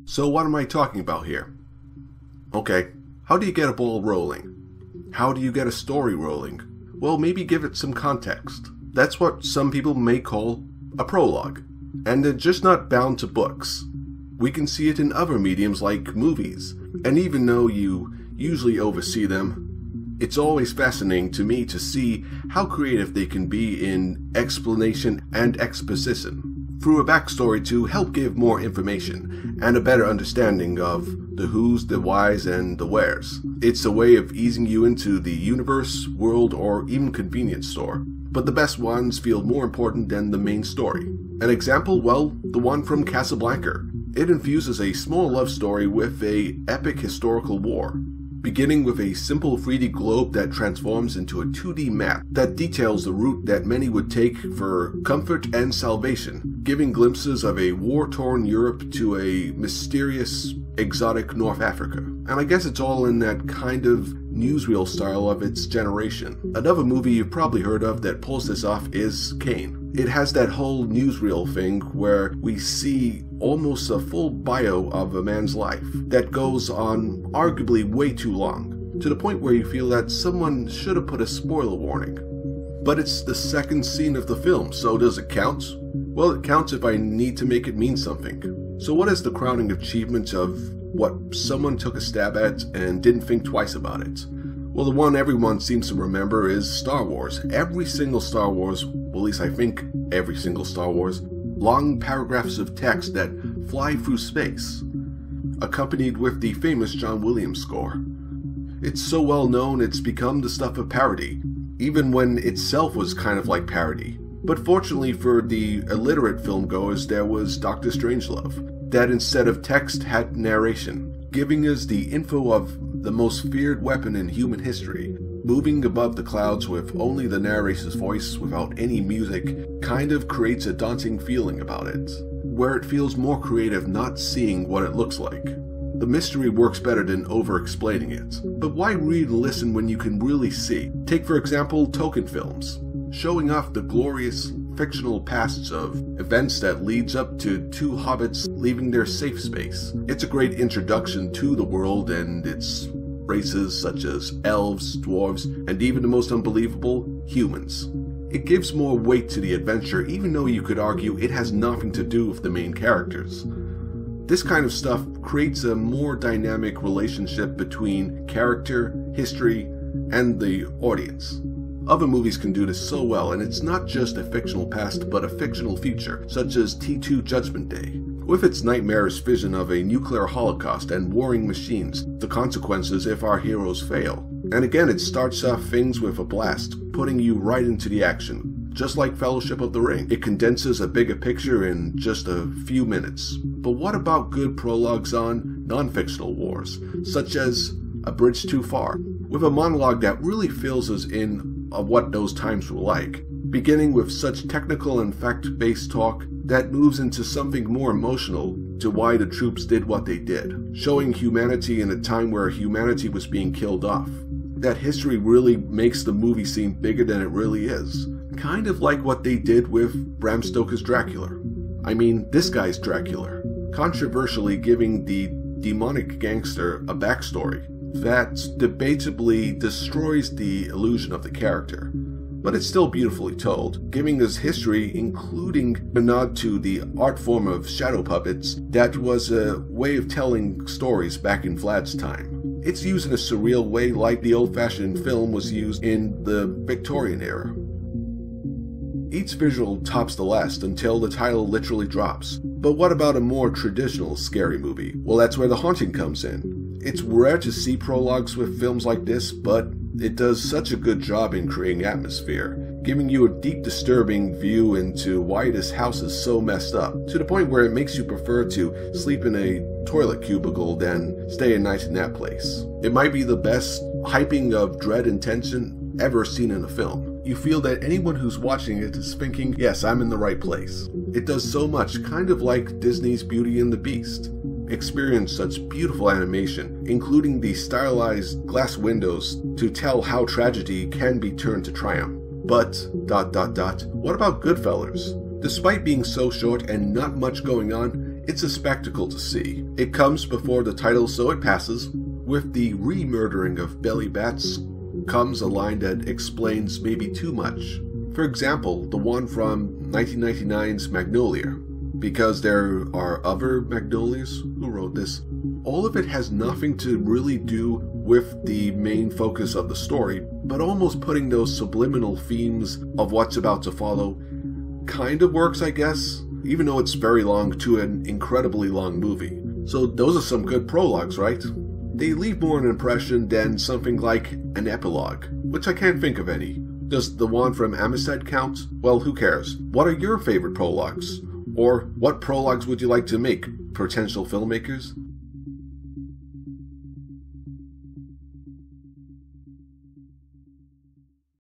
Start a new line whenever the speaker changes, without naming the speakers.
So what am I talking about here? Okay, how do you get a ball rolling? How do you get a story rolling? Well, maybe give it some context. That's what some people may call a prologue. And they're just not bound to books. We can see it in other mediums like movies. And even though you usually oversee them, it's always fascinating to me to see how creative they can be in explanation and exposition through a backstory to help give more information and a better understanding of the who's, the whys, and the wheres. It's a way of easing you into the universe, world, or even convenience store. But the best ones feel more important than the main story. An example, well, the one from Casablanca. It infuses a small love story with an epic historical war, beginning with a simple 3D globe that transforms into a 2D map that details the route that many would take for comfort and salvation, giving glimpses of a war-torn Europe to a mysterious, exotic North Africa. And I guess it's all in that kind of newsreel style of its generation. Another movie you've probably heard of that pulls this off is Kane. It has that whole newsreel thing where we see almost a full bio of a man's life that goes on arguably way too long, to the point where you feel that someone should have put a spoiler warning. But it's the second scene of the film, so does it count? Well, it counts if I need to make it mean something. So what is the crowning achievement of what someone took a stab at and didn't think twice about it? Well, the one everyone seems to remember is Star Wars. Every single Star Wars, well, at least I think every single Star Wars, long paragraphs of text that fly through space, accompanied with the famous John Williams score. It's so well known it's become the stuff of parody, even when itself was kind of like parody. But fortunately for the illiterate filmgoers, there was Dr. Strangelove, that instead of text had narration, giving us the info of the most feared weapon in human history, moving above the clouds with only the narrator's voice without any music, kind of creates a daunting feeling about it, where it feels more creative not seeing what it looks like. The mystery works better than over-explaining it. But why read and listen when you can really see? Take for example Tolkien films, showing off the glorious fictional pasts of events that leads up to two hobbits leaving their safe space. It's a great introduction to the world and its races such as elves, dwarves, and even the most unbelievable, humans. It gives more weight to the adventure, even though you could argue it has nothing to do with the main characters. This kind of stuff creates a more dynamic relationship between character, history, and the audience. Other movies can do this so well, and it's not just a fictional past, but a fictional future, such as T2 Judgment Day. With its nightmarish vision of a nuclear holocaust and warring machines, the consequences if our heroes fail. And again, it starts off things with a blast, putting you right into the action. Just like Fellowship of the Ring, it condenses a bigger picture in just a few minutes. But what about good prologues on non-fictional wars, such as A Bridge Too Far, with a monologue that really fills us in of what those times were like, beginning with such technical and fact-based talk that moves into something more emotional to why the troops did what they did, showing humanity in a time where humanity was being killed off. That history really makes the movie seem bigger than it really is, kind of like what they did with Bram Stoker's Dracula. I mean, this guy's Dracula, controversially giving the demonic gangster a backstory that debatably destroys the illusion of the character. But it's still beautifully told, giving us history including a nod to the art form of shadow puppets that was a way of telling stories back in Vlad's time. It's used in a surreal way like the old-fashioned film was used in the Victorian era. Each visual tops the last until the title literally drops. But what about a more traditional scary movie? Well, that's where The Haunting comes in. It's rare to see prologues with films like this, but it does such a good job in creating atmosphere, giving you a deep, disturbing view into why this house is so messed up, to the point where it makes you prefer to sleep in a toilet cubicle than stay a night in that place. It might be the best hyping of dread and tension ever seen in a film. You feel that anyone who's watching it is thinking, yes, I'm in the right place. It does so much, kind of like Disney's Beauty and the Beast. Experience such beautiful animation, including the stylized glass windows to tell how tragedy can be turned to triumph. But, what about Goodfellas? Despite being so short and not much going on, It's a spectacle to see. It comes before the title So It Passes. With the re-murdering of belly bats comes a line that explains maybe too much. For example, the one from 1999's Magnolia. Because there are other Magnolias who wrote this. All of it has nothing to really do with the main focus of the story, but almost putting those subliminal themes of what's about to follow kind of works, I guess, even though it's very long to an incredibly long movie. So those are some good prologues, right? They leave more an impression than something like an epilogue, which I can't think of any. Does the one from Amistad count? Well, who cares? What are your favorite prologues? Or what prologues would you like to make, potential filmmakers?